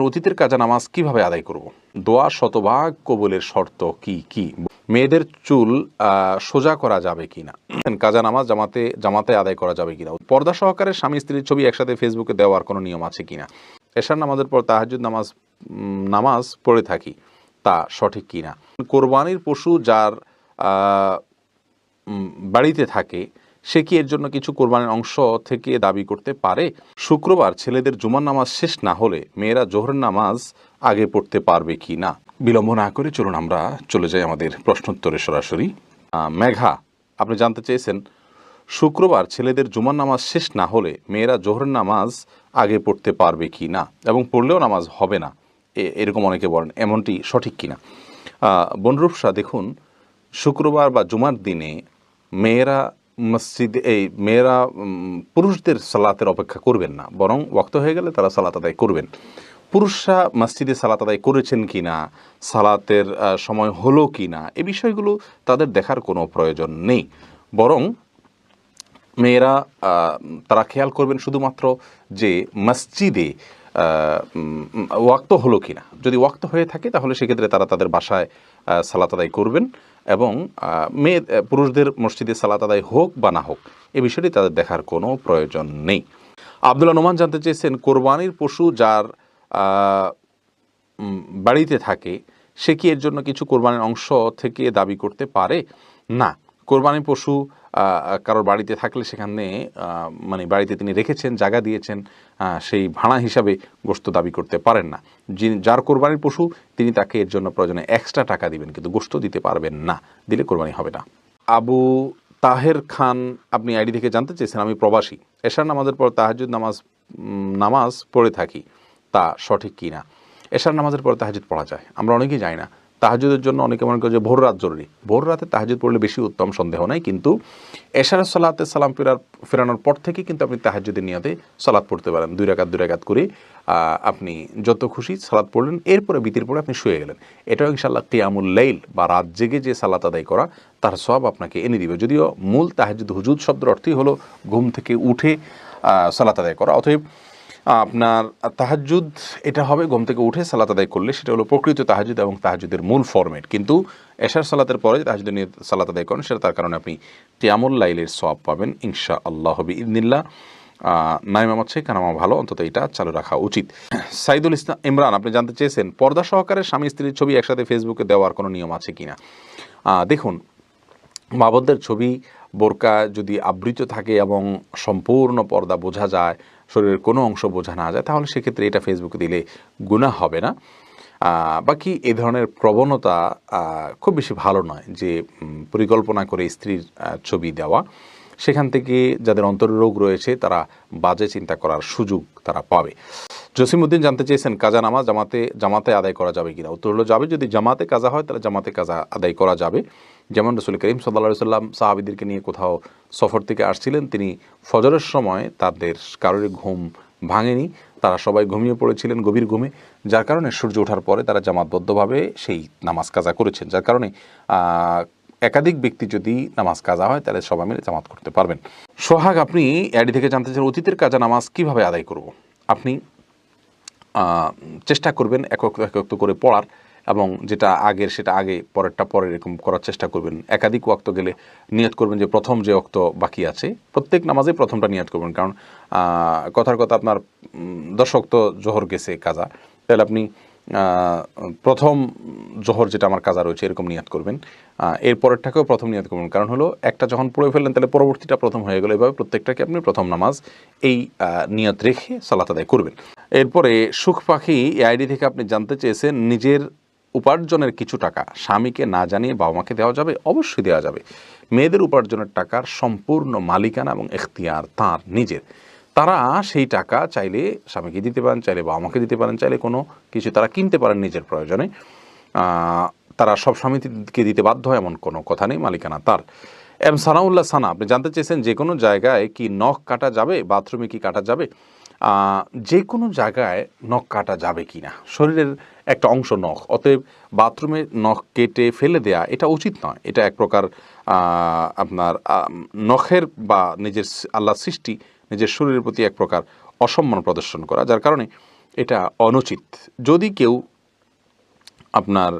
অতীতের কাজা নামাজ কিভাবে আদায় করব? দোয়া শতভাগ কবুলের শর্ত কি কি? মেয়েদের চুল সোজা করা যাবে কিনা? কাজা নামাজ জামাতে আদায় করা যাবে কিনা? পর্দা সহকারে স্বামী স্ত্রীর ছবি একসাথে ফেসবুকে দেওয়ার কোনো নিয়ম আছে কিনা? এশার নামাজের পর তাহাজ্জুদ নামাজ পড়ে থাকি, তা সঠিক কিনা? কোরবানির পশু যার বাড়িতে থাকে সে কি এর জন্য কিছু কোরবানির অংশ থেকে দাবি করতে পারে? শুক্রবার ছেলেদের জুমার নামাজ শেষ না হলে মেয়েরা জোহরের নামাজ আগে পড়তে পারবে কি না? বিলম্ব না করে চলুন আমরা চলে যাই আমাদের প্রশ্নোত্তরে সরাসরি। মেঘা, আপনি জানতে চেয়েছেন শুক্রবার ছেলেদের জুমার নামাজ শেষ না হলে মেয়েরা জোহরের নামাজ আগে পড়তে পারবে কি না, এবং পড়লেও নামাজ হবে না, এরকম অনেকে বলেন, এমনটি সঠিক কিনা? বনরূপসা, দেখুন, শুক্রবার বা জুমার দিনে মেয়েরা মেয়েরা পুরুষদের সালাতের অপেক্ষা করবেন না, বরং ওয়াক্ত হয়ে গেলে তারা সালাত আদায় করবেন। পুরুষরা মসজিদে সালাত আদায় করেছেন কি না, সালাতের সময় হলো কি না, এই বিষয়গুলো তাদের দেখার কোনো প্রয়োজন নেই, বরং মেয়েরা তারা খেয়াল করবেন শুধুমাত্র যে মসজিদে ওয়াক্ত হলো কিনা। যদি ওয়াক্ত হয়ে থাকে তাহলে সেক্ষেত্রে তারা তাদের বাসায় সালাত আদায় করবেন, এবং পুরুষদের মসজিদে সালাত আদায় হোক বা না হোক এ বিষয়টি তাদের দেখার কোনো প্রয়োজন নেই। আব্দুল্লাহ নোমান জানতে চেয়েছেন কোরবানির পশু যার বাড়িতে থাকে সে কি এর জন্য কিছু কোরবানির অংশ থেকে দাবি করতে পারে? না, কোরবানির পশু কারোর বাড়িতে থাকলে সেখানে মানে বাড়িতে তিনি রেখেছেন, জায়গা দিয়েছেন, সেই ভাড়া হিসাবে গোশত দাবি করতে পারেন না। যার কোরবানির পশু তিনি তাকে এর জন্য প্রয়োজনে এক্সট্রা টাকা দিবেন, কিন্তু গোশত দিতে পারবেন না, দিলে কোরবানি হবে না। আবু তাহের খান, আপনি আইডি থেকে জানতে চেয়েছেন আমি প্রবাসী, এশার নামাজের পর তাহাজ্জুদ নামাজ পড়ে থাকি, তা সঠিক কি না? এশার নামাজের পর তাহাজ্জুদ পড়া যায়, আমরা অনেকেই যাই না। তাহাজ্জুদের জন্য অনেকে মনে করে যে ভোর রাত জরুরি, ভোর রাতে তাহাজ্জুদ পড়লে বেশি উত্তম, সন্দেহ নাই, কিন্তু এশার সালাতে সালাম ফেরানোর পর থেকে কিন্তু আপনি তাহাজ্জুদের নিয়তে সালাত পড়তে পারেন, 2 রাকাত করে আপনি যত খুশি সালাত পড়লেন, এরপরে বিতির পরে আপনি শুয়ে গেলেন। এটাও ইনশাআল্লাহ কিয়ামুল লাইল বা রাত জেগে যে সালাত আদায় করা তার সওয়াব আপনাকে এনে দিবে। যদিও মূল তাহাজ্জুদ হুজুদ শব্দের অর্থই হলো ঘুম থেকে উঠে সালাত আদায় করা, অতএব আপনার তাহাজ্জুদ এটা হবে ঘুম থেকে উঠে সালাত আদায় করলে, সেটা হলো প্রকৃত তাহাজ্জুদ এবং তাহাজ্জুদের মূল ফরম্যাট। কিন্তু এশার সালাতের পরে তাহাজ্জুদের নিয়ে সালাত আদায় করেন, সেটা তার কারণে আপনি কিয়ামুল লাইলের সওয়াব পাবেন ইনশাআল্লাহ বিইذনিল্লাহ। নাইমা হচ্ছে কানামা ভালো, অন্তত এটা চালু রাখা উচিত। সাইদুল ইমরান, আপনি জানতে চেয়েছেন পর্দা সহকারে স্বামী স্ত্রীর ছবি একসাথে ফেসবুকে দেওয়ার কোনো নিয়ম আছে কিনা? দেখুন, মা-বোনদের ছবি বোরকা যদি আবৃত থাকে এবং সম্পূর্ণ পর্দা বোঝা যায়, শরীরের কোনো অংশ বোঝা না যায়, তাহলে সেক্ষেত্রে এটা ফেসবুকে দিলে গুনাহ হবে না। বাকি এ ধরনের প্রবণতা খুব বেশি ভালো নয়, যে পরিকল্পনা করে স্ত্রীর ছবি দেওয়া, সেখান থেকে যাদের অন্তর্রোগ রয়েছে তারা বাজে চিন্তা করার সুযোগ তারা পাবে। জসিমউদ্দিন জানতে চেয়েছেন কাজা নামাজ জামাতে আদায় করা যাবে কিনা? উত্তর হলো যাবে। যদি জামাতে কাজা হয় তাহলে জামাতে কাজা আদায় করা যাবে। যেমন রাসূল করিম সাল্লাল্লাহু আলাইহি ওয়াসাল্লাম সাহাবীদেরকে নিয়ে কোথাও সফর থেকে আসছিলেন, তিনি ফজরের সময় তাদের কারোর ঘুম ভাঙেনি, তারা সবাই ঘুমিয়ে পড়েছিলেন গভীর ঘুমে, যার কারণে সূর্য ওঠার পরে তারা জামাতবদ্ধভাবে সেই নামাজ কাজা করেছেন। যার কারণে একাধিক ব্যক্তি যদি নামাজ কাজা হয় তাহলে সবাই মিলে জামাত করতে পারবেন। সোহাগ, আপনি আইডি থেকে জানতে চান অতীতের কাজা নামাজ কিভাবে আদায় করব? আপনি চেষ্টা করবেন একক করে পড়ার, এবং যেটা আগের সেটা আগে, পরেরটা পরে, এরকম করার চেষ্টা করবেন। একাধিক ওয়াক্ত গেলে নিয়ত করবেন যে প্রথম যে ওয়াক্ত বাকি আছে প্রত্যেক নামাজে প্রথমটা নিয়ত করবেন, কারণ কথার কথা আপনার 10 ওয়াক্ত জোহর গেছে কাজা, তাহলে আপনি প্রথম জোহর যেটা আমার কাজা রয়েছে এরকম নিয়ত করবেন, এর পরেরটাকেও প্রথম নিয়ত করবেন, কারণ হলো একটা যখন পড়ে ফেললেন তাহলে পরবর্তীটা প্রথম হয়ে গেল, এভাবে প্রত্যেকটাকে আপনি প্রথম নামাজ এই নিয়ত রেখে সালাত আদায় করবেন। এরপরে সুখ পাখি আইডি থেকে আপনি জানতে চেয়েছেন নিজের উপার্জনের কিছু টাকা স্বামীকে না জানিয়ে বাবা মাকে দেওয়া যাবে? অবশ্যই দেওয়া যাবে। মেয়েদের উপার্জনের টাকার সম্পূর্ণ মালিকানা এবং এখতিয়ার তার নিজের। তারা সেই টাকা চাইলে স্বামীকে দিতে পারেন, চাইলে বাবা মাকে দিতে পারেন, চাইলে কোনো কিছু তারা কিনতে পারেন নিজের প্রয়োজনে। তারা সব স্বামীকে দিতে বাধ্য এমন কোনো কথা নেই, মালিকানা তার। এম সানাউল্লাহ সানা, আপনি জানতে চেয়েছেন যে কোনো জায়গায় কি নখ কাটা যাবে, বাথরুমে কি কাটা যাবে? যে কোনো জায়গায় নখ কাটা যাবে কি না, শরীরের একটা অংশ নখ, অতএব বাথরুমে নখ কেটে ফেলে দেয়া এটা উচিত নয়। এটা এক প্রকার আপনার নখের বা নিজের আল্লাহ সৃষ্টি নিজের শরীরের প্রতি এক প্রকার অসম্মান প্রদর্শন করা, যার কারণে এটা অনুচিত। যদি কেউ আপনার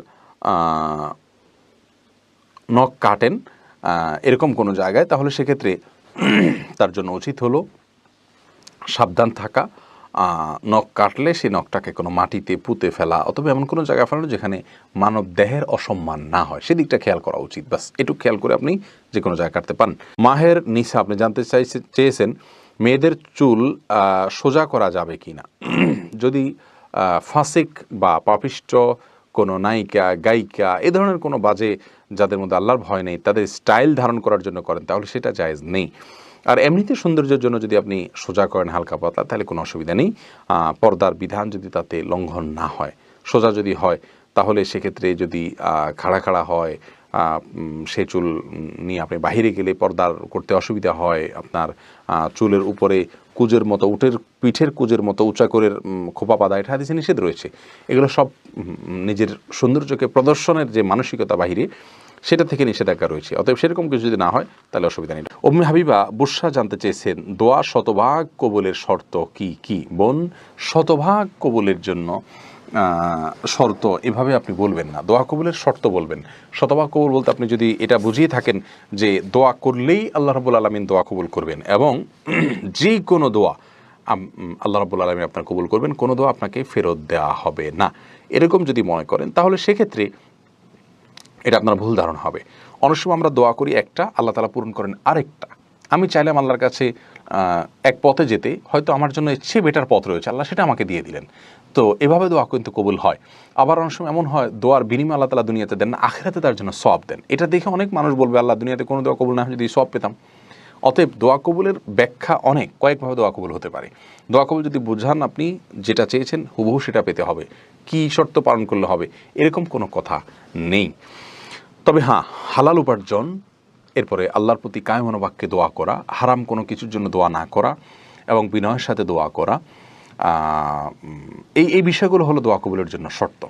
নখ কাটেন এরকম কোনো জায়গায়, তাহলে সেক্ষেত্রে তার জন্য উচিত হলো সাবধান থাকা। নখ কাটলে সেই নখটাকে কোনো মাটিতে পুঁতে ফেলা অথবা এমন কোনো জায়গায় ফেলানো যেখানে মানব দেহের অসম্মান না হয়, সেদিকটা খেয়াল করা উচিত। বাস এটুকু খেয়াল করে আপনি যে কোনো জায়গায় কাটতে পারেন। মাহের নিসা আপনি জানতে চেয়েছেন মেয়েদের চুল সোজা করা যাবে কি না। যদি ফাসিক বা পাপিষ্ট কোনো নায়িকা গায়িকা এ ধরনের কোনো বাজে, যাদের মধ্যে আল্লাহর ভয় নেই, তাদের স্টাইল ধারণ করার জন্য করেন, তাহলে সেটা জায়েজ নেই। আর এমনিতে সৌন্দর্যের জন্য যদি আপনি সোজা করেন হালকা পাতলা, তাহলে কোনো অসুবিধা নেই। পর্দার বিধান যদি তাতে লঙ্ঘন না হয়, সোজা যদি হয়, তাহলে সেক্ষেত্রে যদি খাড়া খাড়া হয়, সে চুল নিয়ে আপনি বাহিরে গেলে পর্দার করতে অসুবিধা হয়, আপনার চুলের উপরে কুজের মতো পিঠের কুজের মতো উঁচা করে খোপা বাঁধা, এটা হাদিসে নিষেধ রয়েছে। এগুলো সব নিজের সৌন্দর্যকে প্রদর্শনের যে মানসিকতা বাহিরে, সেটা থেকে নিষেধাজ্ঞা রয়েছে। অতএব সেরকম কিছু যদি না হয় তাহলে অসুবিধা নেই। উম্মে হাবিবা বুশরা জানতে চেয়েছেন দোয়া শতভাগ কবুলের শর্ত কি কি। বোন, শতভাগ কবুলের জন্য শর্ত এভাবে আপনি বলবেন না, দোয়া কবুলের শর্ত বলবেন। শতভাগ কবুল বলতে আপনি যদি এটা বুঝিয়ে থাকেন যে দোয়া করলেই আল্লাহ রাব্বুল আলামিন দোয়া কবুল করবেন এবং যে কোনো দোয়া আল্লাহ রাব্বুল আলামিন আপনার কবুল করবেন, কোনো দোয়া আপনাকে ফেরত দেওয়া হবে না, এরকম যদি মনে করেন, তাহলে সেক্ষেত্রে এটা আপনার ভুল ধারণা হবে। অনেক সময় আমরা দোয়া করি একটা, আল্লাহ তাআলা পূরণ করেন আরেকটা। আমি চাইলাম আল্লাহর কাছে এক পথে যেতে, হয়তো আমার জন্য এর চেয়ে বেটার পথ রয়েছে, আল্লাহ সেটা আমাকে দিয়ে দিলেন। তো এভাবে দোয়া কিন্তু কবুল হয়। আবার অনেক সময় এমন হয় দোয়ার বিনিময়ে আল্লাহ তাআলা দুনিয়াতে দেন না, আখিরাতে তার জন্য সওয়াব দেন। এটা দেখে অনেক মানুষ বলবে আল্লাহ দুনিয়াতে কোনো দোয়া কবুল না হয় যদি সওয়াব পেতাম। অতএব দোয়া কবুলের ব্যাখ্যা কয়েকভাবে দোয়া কবুল হতে পারে। দোয়া কবুল যদি বুঝান আপনি যেটা চেয়েছেন হুবহু সেটা পেতে হবে, কি শর্ত পালন করলে হবে এরকম কোনো কথা নেই। তবে হ্যাঁ, হালাল উপার্জন, এরপরে আল্লাহর প্রতি কায়েম মনোবাক্যে দোয়া করা, হারাম কোনো কিছুর জন্য দোয়া না করা এবং বিনয়ের সাথে দোয়া করা, এই বিষয়গুলো হলো দোয়া কবুলের জন্য শর্ত।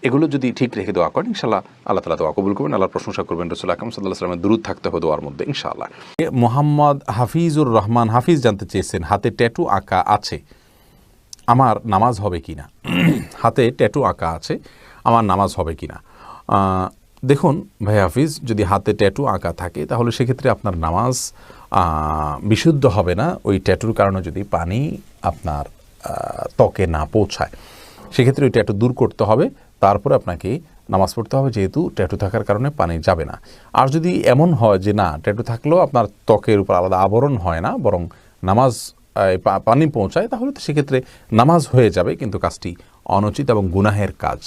এগুলো যদি ঠিক রেখে দোয়া করেন ইনশাআল্লাহ আল্লাহ তাআলা দোয়া কবুল করবেন, আল্লাহর প্রশংসা করবেন। রাসূল আকরাম সাল্লাল্লাহু আলাইহি ওয়াসাল্লামের দুরূদ থাকতে হবে দোয়ার মধ্যে ইনশাআল্লাহ। মোহাম্মদ হাফিজুর রহমান হাফিজ জানতে চেয়েছেন হাতে ট্যাটু আঁকা আছে, আমার নামাজ হবে কিনা। হাতে ট্যাটু আঁকা আছে, আমার নামাজ হবে কিনা। দেখুন ভাই হাফিজ, যদি হাতে ট্যাটু আঁকা থাকে তাহলে সেক্ষেত্রে আপনার নামাজ বিশুদ্ধ হবে না। ওই ট্যাটুর কারণে যদি পানি আপনার ত্বকে না পৌঁছায়, সেক্ষেত্রে ওই ট্যাটু দূর করতে হবে, তারপরে আপনাকে নামাজ পড়তে হবে, যেহেতু ট্যাটু থাকার কারণে পানি যাবে না। আর যদি এমন হয় যে না ট্যাটু থাকলেও আপনার ত্বকের উপর আলাদা আবরণ হয় না, বরং নামাজ পানি পৌঁছায়, তাহলে তো সেক্ষেত্রে নামাজ হয়ে যাবে, কিন্তু কাজটি অনুচিত এবং গুনাহের কাজ।